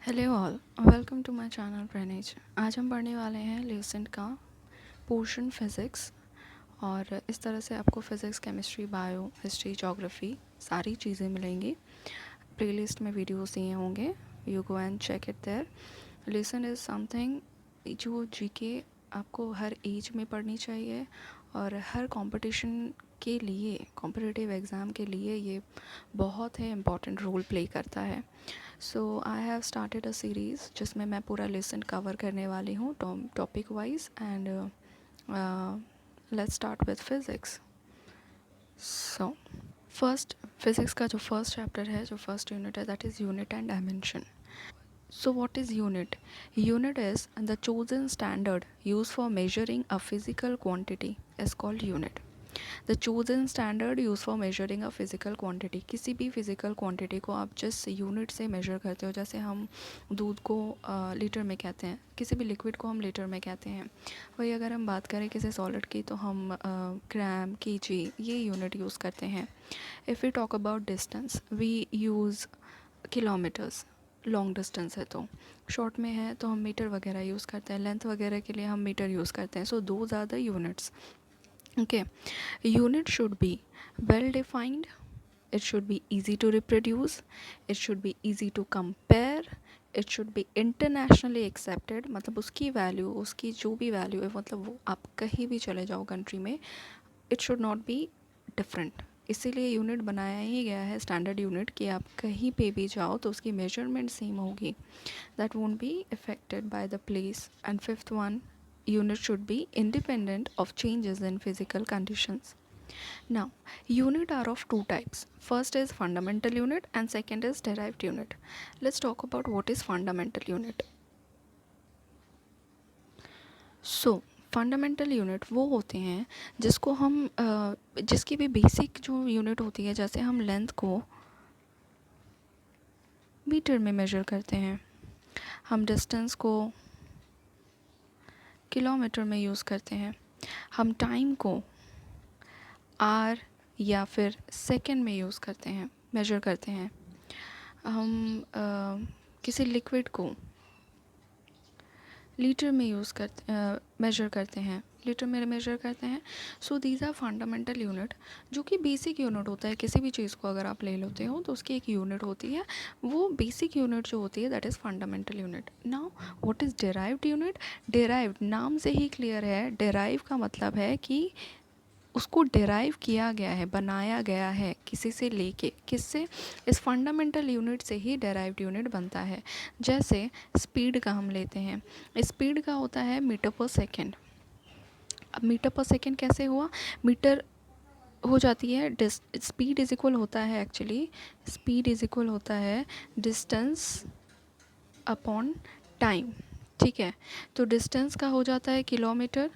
Hello all, welcome to my channel प्रणेज। आज हम पढ़ने वाले हैं लेसन का पोर्शन फिज़िक्स। और इस तरह से आपको physics, chemistry, bio, history, geography सारी चीज़ें मिलेंगी। प्लेलिस्ट में वीडियोस दिए होंगे, you go and check it there. Lesson is something जो जीके आपको हर एज में पढ़नी चाहिए और हर कंपटीशन के लिए, कॉम्पिटिटिव एग्ज़ाम के लिए ये बहुत है इम्पॉर्टेंट रोल प्ले करता है। So I have started a series जिसमें मैं पूरा लेसन कवर करने वाली हूँ topic wise. And let's start with physics. So first physics का जो फर्स्ट चैप्टर है, जो फर्स्ट यूनिट है, that is unit and dimension. So what is unit? Unit is the chosen standard used for measuring a physical quantity is called unit. The chosen standard use for measuring a physical quantity. किसी भी physical quantity को आप जिस unit से major करते हो, जैसे हम दूध को लीटर में कहते हैं, किसी भी लिक्विड को हम लीटर में कहते हैं, वही अगर हम बात करें किसी सॉलिड की तो हम ग्राम, केजी, ये यूनिट यूज़ करते हैं. If we talk about distance, we use kilometres. Long distance है तो, शॉर्ट में है तो हम मीटर वगैरह यूज़ करते हैं, लेंथ वगैरह के लिए हम मीटर यूज़ करते हैं. So those are the units. Okay, unit should be well defined, it should be easy to reproduce, it should be easy to compare, it should be internationally accepted. मतलब उसकी value, उसकी जो भी value है, मतलब वो आप कहीं भी चले जाओ कंट्री में, it should not be different. इसीलिए यूनिट बनाया ही गया है, स्टैंडर्ड यूनिट, कि आप कहीं पे भी जाओ तो उसकी मेजरमेंट सेम होगी. That won't be affected by the place. And fifth one, unit should be independent of changes in physical conditions. Now, unit are of two types. First is fundamental unit and second is derived unit. Let's talk about what is fundamental unit. So, fundamental unit वो होते हैं जिसको हम जिसकी भी basic जो unit होती है, जैसे हम लेंथ को मीटर में मेजर करते हैं, हम डिस्टेंस को किलोमीटर में यूज़ करते हैं, हम टाइम को आर या फिर सेकेंड में यूज़ करते हैं, मेजर करते हैं, हम किसी लिक्विड को लीटर में यूज़ करते मेजर करते हैं, लीटर में मेजर करते हैं. So these are fundamental unit, जो कि बेसिक यूनिट होता है. किसी भी चीज़ को अगर आप ले लेते हो तो उसकी एक यूनिट होती है, वो बेसिक यूनिट जो होती है that is fundamental unit. Now what is derived unit? Derived नाम से ही क्लियर है, डेराइव का मतलब है कि उसको डेराइव किया गया है, बनाया गया है किसी से लेके. किससे? इस फंडामेंटल यूनिट से ही डेराइव्ड यूनिट बनता है. जैसे स्पीड का हम लेते हैं, स्पीड का होता है मीटर पर सेकेंड. अब मीटर पर सेकेंड कैसे हुआ? मीटर हो जाती है स्पीड इज इक्वल होता है, एक्चुअली स्पीड इज इक्वल होता है डिस्टेंस अपॉन टाइम. ठीक है, तो डिस्टेंस का हो जाता है किलोमीटर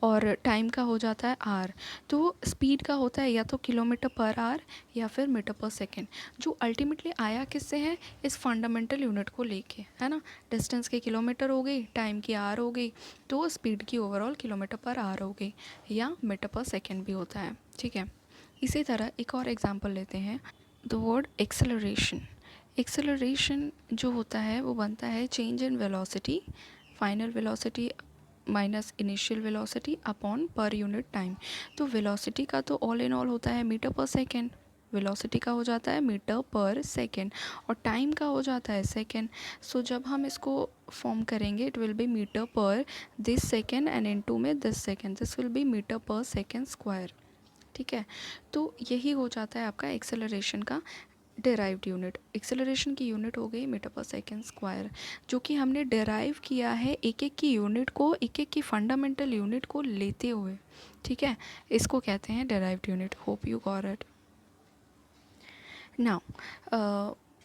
और टाइम का हो जाता है आर. तो स्पीड का होता है या तो किलोमीटर पर आर या फिर मीटर पर सेकेंड, जो अल्टीमेटली आया किससे है? इस फंडामेंटल यूनिट को लेके, है ना. डिस्टेंस की किलोमीटर हो गई, टाइम की आर हो गई, तो स्पीड की ओवरऑल किलोमीटर पर आर हो गई, या मीटर पर सेकेंड भी होता है. ठीक है, इसी तरह एक और एग्जांपल लेते हैं, द वर्ड एक्सेलरेशन. एक्सेलरेशन जो होता है वो बनता है change in velocity, final velocity minus initial velocity upon per unit time. तो वेलोसिटी का तो ऑल इन ऑल होता है मीटर पर सेकेंड, वेलोसिटी का हो जाता है मीटर पर सेकेंड, और टाइम का हो जाता है सेकेंड. सो जब हम इसको फॉर्म करेंगे, it will be metre per this second and into में this second, this will be metre per second square. ठीक है, तो यही हो जाता है आपका एक्सेलरेशन का डेराइव्ड यूनिट. एक्सेलरेशन की यूनिट हो गई मीटर पर सेकेंड स्क्वायर, जो कि हमने डेराइव किया है एक एक की यूनिट को, एक एक की फंडामेंटल यूनिट को लेते हुए. ठीक है, इसको कहते हैं derived unit. Hope you got it. Now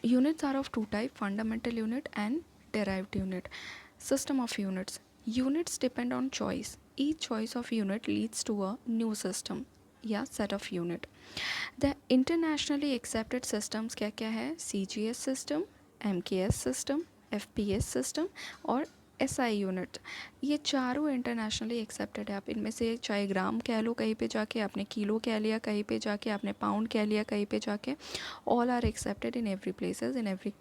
units are of two type, fundamental unit and derived unit. System of units. Units depend on choice. Each choice of unit leads to a new system या set of unit. The internationally accepted systems क्या क्या है? CGS system, MKS system, FPS system और SI unit. ये चारों internationally accepted है. आप इनमें से चाहे ग्राम कह लो कहीं पे जाके, आपने किलो कह लिया कहीं पे जाके, आपने पाउंड कह लिया कहीं पे जाके, all are accepted in every places, in every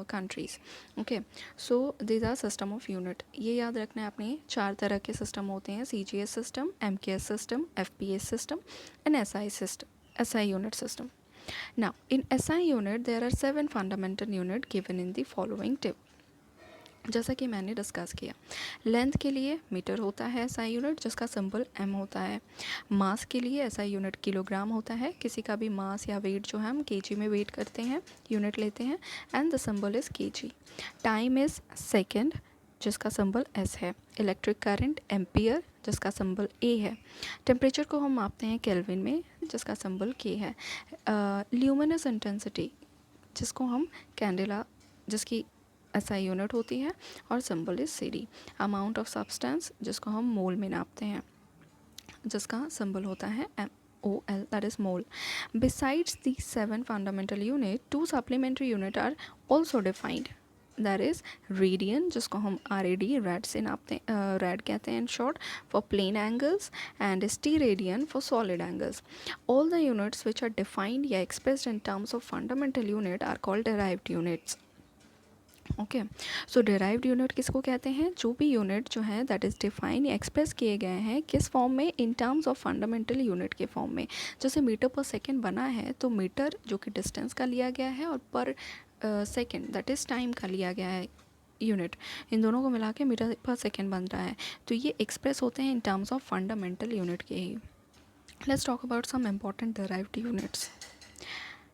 countries. Okay, so these are system of unit. ये याद रखना है आपने, 4 तरह के सिस्टम होते हैं: CGS system, MKS system, FPS system and SI system, SI unit system. Now in SI unit there are 7 fundamental unit given in the following table. जैसा कि मैंने डिस्कस किया, लेंथ के लिए मीटर होता है एसआई यूनिट जिसका सिंबल एम होता है। मास के लिए एसआई यूनिट किलोग्राम होता है, किसी का भी मास या वेट जो है हम केजी में वेट करते हैं, यूनिट लेते हैं, and the symbol is KG. Time is second जिसका सिंबल एस है। इलेक्ट्रिक करंट एम्पियर जिसका सिंबल ए है। टेम्परेचर को हम मापते हैं केल्विन में जिसका सिंबल के है। ल्यूमिनस इंटेंसिटी जिसको हम कैंडेला, जिसकी एसआई यूनिट होती है, और symbol is CD. Amount of substance जिसको हम मोल में नापते हैं जिसका सिंबल होता है MOL, that is mole. Besides these 7 fundamental unit, 2 supplementary unit are also defined. That is radian जिसको हम RAD, rad से नापते हैं, rad कहते हैं in short, for plane angles, and steradian for solid angles. All the units which are defined या expressed in terms of fundamental unit are called derived units. Okay, so derived unit किसको कहते हैं? जो भी unit जो है that is define या express किए गए हैं किस फॉर्म में? इन टर्म्स ऑफ फंडामेंटल यूनिट के फॉर्म में। जैसे मीटर पर सेकेंड बना है तो मीटर जो कि डिस्टेंस का लिया गया है और पर सेकेंड दैट इज़ टाइम का लिया गया है यूनिट, इन दोनों को मिला के मीटर पर सेकेंड बन रहा है, तो ये एक्सप्रेस होते हैं in terms of fundamental unit के ही। Let's talk about some important derived units.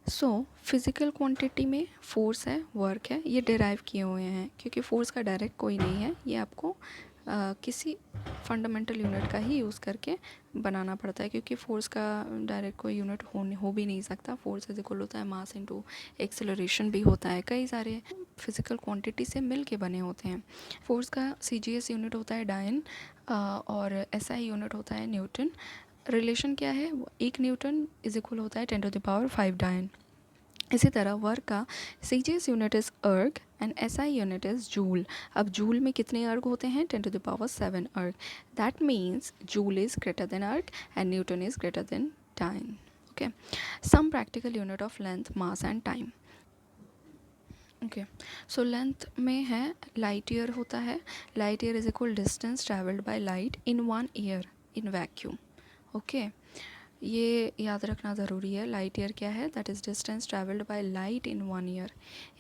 So physical quantity में फोर्स है, वर्क है, ये डिराइव किए हुए हैं क्योंकि फोर्स का डायरेक्ट कोई नहीं है, ये आपको किसी फंडामेंटल यूनिट का ही यूज़ करके बनाना पड़ता है क्योंकि फोर्स का डायरेक्ट कोई यूनिट हो भी नहीं सकता। फोर्स इज इक्वल होता है मास इनटू एक्सेलरेशन भी होता है, कई सारे फिज़िकल क्वांटिटी से मिल के बने होते हैं। फोर्स का CGS यूनिट होता है डायन और SI यूनिट होता है न्यूटन। रिलेशन क्या है? 1 न्यूटन इज इक्वल होता है 10⁵ डायन। इसी तरह वर्क का CGS unit is erg and SI unit is joule. अब जूल में कितने अर्ग होते हैं? 10⁻7 erg. That means joule is greater than erg and newton is greater than dyne. Okay, some practical unit of length, mass and time. Okay, so length में है light year होता है। Light year is equal distance travelled by light in 1 year in vacuum. Okay, ये याद रखना ज़रूरी है। Light year क्या है? That is distance travelled by light in 1 year.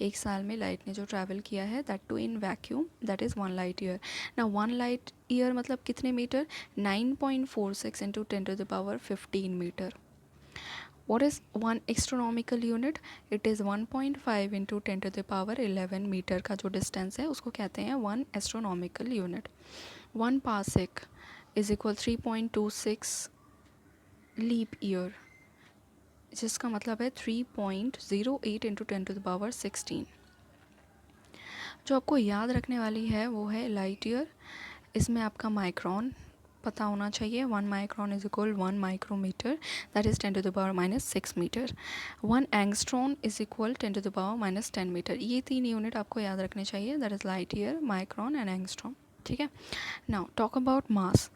एक साल में लाइट ने जो ट्रैवल किया है that too in vacuum, that is 1 light year. ना 1 लाइट ईयर मतलब कितने metre? 9.46 into 10⁻15 metre. What is 1 astronomical unit? It is 1.5 into 10⁻11 metre का जो डिस्टेंस है उसको कहते हैं 1 astronomical unit. 1 parsec is equal 3.26 leap year, जिसका मतलब है 3.08 इंटू 10⁻16। जो आपको याद रखने वाली है वो है लाइट ईयर। इसमें आपका माइक्रोन पता होना चाहिए। 1 micron is equal 1 micrometre, that is 10⁻6 metre. 1 angstrom is equal 10⁻10 metre. ये 3 यूनिट आपको याद रखने चाहिए, that is light year, micron and angstrom. ठीक है, now talk about mass.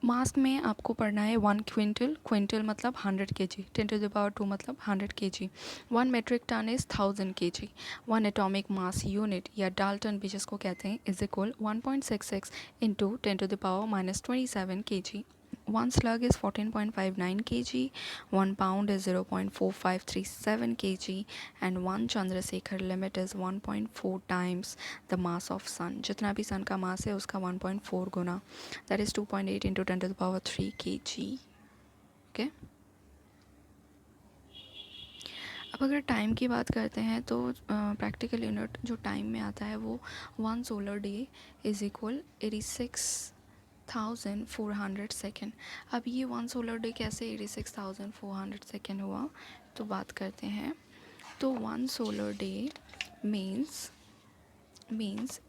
Mass में आपको पढ़ना है 1 क्विंटल, क्विंटल मतलब 100 kg, 10⁻2 मतलब 100 kg। 1 metric ton is 1000 kg। 1 atomic mass unit या डाल्टन भी जिसको कहते हैं is equal 1.66 into 10⁻27 kg। 1 slug is 14.59 kg, 1 pound is 0.4537 kg, and 1 Chandrasekhar limit is 1.4 times the mass of sun. जितना भी सन का मास है उसका 1.4 गुना, that is 2.8 into 10⁻3 kg. Okay? अब अगर टाइम की बात करते हैं तो प्रैक्टिकल यूनिट जो टाइम में आता है वो 1 solar day is equal 86,400 second. अब ये 1 सोलर डे कैसे 86,400 सेकेंड हुआ तो बात करते हैं। तो 1 सोलर डे मीन्स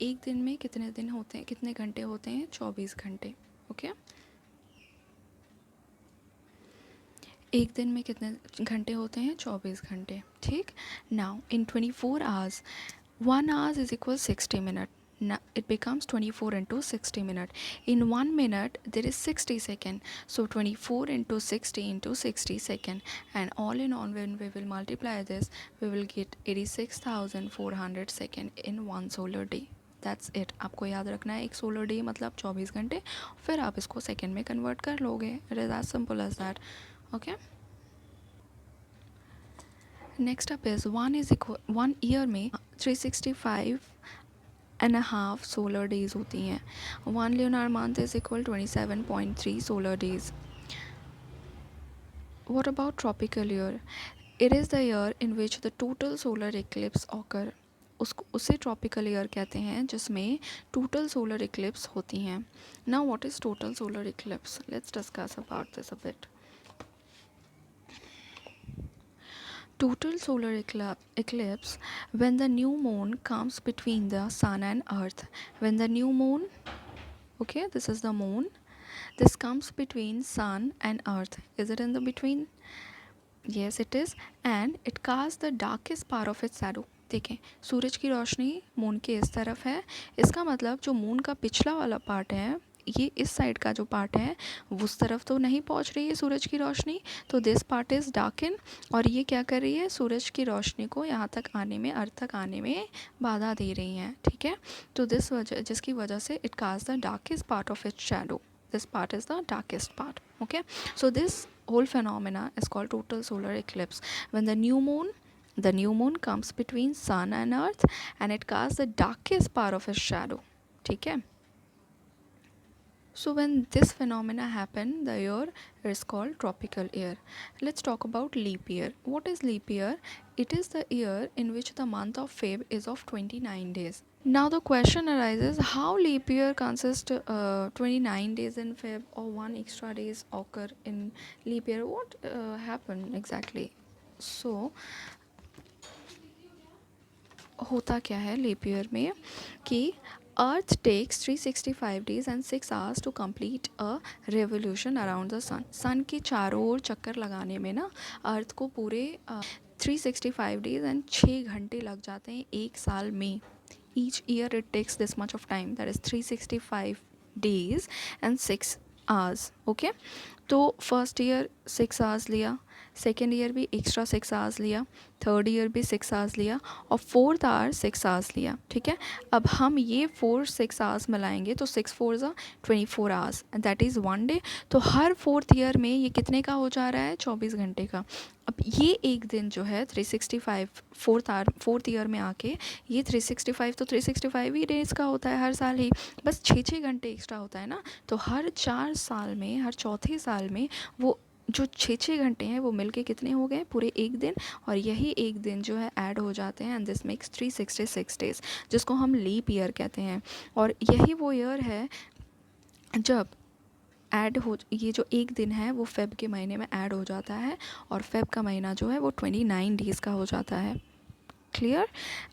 एक दिन में कितने दिन होते हैं, कितने घंटे होते हैं? 24 घंटे। ओके, एक दिन में कितने घंटे होते हैं? 24 घंटे। ठीक, now in 24 hours 1 hours is equal 60 minute, Now it becomes 24 into 60 minute. In 1 minute there is 60 second, so 24 into 60 into 60 second, and all in all when we will multiply this we will get 86,400 second in one solar day. That's it. आपको याद रखना है एक solar day मतलब 24 घंटे, फिर आप इसको सेकेंड में कन्वर्ट कर लोगे. It is as simple as that. Okay. Next up is one year में 365.5 सोलर डेज होती हैं. 1 lunar month is equal 27.3 solar days. What about tropical year? It is the year in which the total solar eclipse occur. उसे tropical year कहते हैं जिसमें total solar Eclipse होती हैं. Now what is total solar Eclipse? Let's discuss about this a bit. Total solar eclipse when the new moon comes between the sun and earth. When the new moon, okay, this is the moon, this comes between sun and earth. Is it in the between? Yes it is. And it casts the darkest part of its shadow. देखें, सूरज की रोशनी moon के इस तरफ है, इसका मतलब जो moon का पिछला वाला पार्ट है, ये इस साइड का जो पार्ट है उस तरफ तो नहीं पहुंच रही है सूरज की रोशनी, तो दिस पार्ट इज़ डार्कन. और ये क्या कर रही है, सूरज की रोशनी को यहाँ तक आने में, अर्थ तक आने में बाधा दे रही हैं. ठीक है. तो जिसकी वजह से it cast the darkest part of its shadow. This part is the darkest part. Okay, so this whole phenomena is called total solar eclipse when the new moon comes between sun and earth and it casts the darkest part of its shadow. ठीक है. So when this phenomena happen, the year is called tropical year. Let's talk about leap year. What is leap year? It is the year in which the month of Feb is of 29 days. Now the question arises, how leap year consists 29 days in Feb or one extra days occur in leap year? What happened exactly? So होता क्या है leap year में कि अर्थ takes 365 days and 6 hours to complete a revolution around the sun. सन के चारों ओर चक्कर लगाने में ना अर्थ को पूरे 365 days and 6 घंटे लग जाते हैं एक साल में. Each year it takes this much of time, that is 365 days and 6 hours. Okay, तो फर्स्ट ईयर 6 hours लिया, सेकेंड ईयर भी एक्स्ट्रा 6 hours लिया, थर्ड ईयर भी 6 hours लिया और फोर्थ आवर 6 hours लिया. ठीक है. अब हम ये 6 hours मिलाएंगे तो 6 4 24 hours and that is one day. तो हर फोर्थ ईयर में ये कितने का हो जा रहा है, 24 घंटे का. अब ये एक दिन जो है 365 फोर्थ ईयर में आके ये 365 तो 365 ही डेज़ का होता है हर साल ही, बस 6 घंटे एक्स्ट्रा होता है ना. तो हर 4 साल में, हर चौथे साल में वो जो 6 घंटे हैं वो मिलके कितने हो गए, पूरे एक दिन. और यही एक दिन जो है ऐड हो जाते हैं एंड दिस मेक्स 366 डेज़, जिसको हम लीप ईयर कहते हैं. और यही वो ईयर है जब ऐड हो, ये जो एक दिन है वो फेब के महीने में ऐड हो जाता है और फेब का महीना जो है वो 29 डेज़ का हो जाता है. Clear?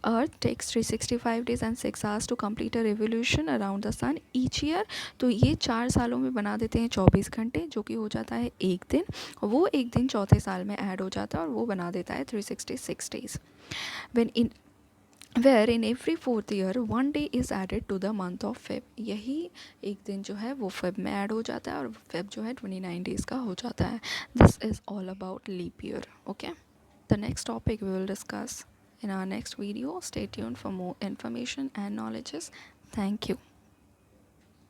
Earth takes 365 days and 6 hours to complete a revolution around the sun each year. तो ये 4 सालों में बना देते हैं 24 घंटे, जो कि हो जाता है एक दिन. वो एक दिन चौथे साल में ऐड हो जाता है और वो बना देता है 366 days. Where in every fourth year 1 day is added to the month of Feb. यही एक दिन जो है वो फेब में ऐड हो जाता है और फेब जो है 29 डेज़ का हो जाता है. This is all about leap year. Okay. The next topic we will discuss in our next video. Stay tuned for more information and knowledges. Thank you.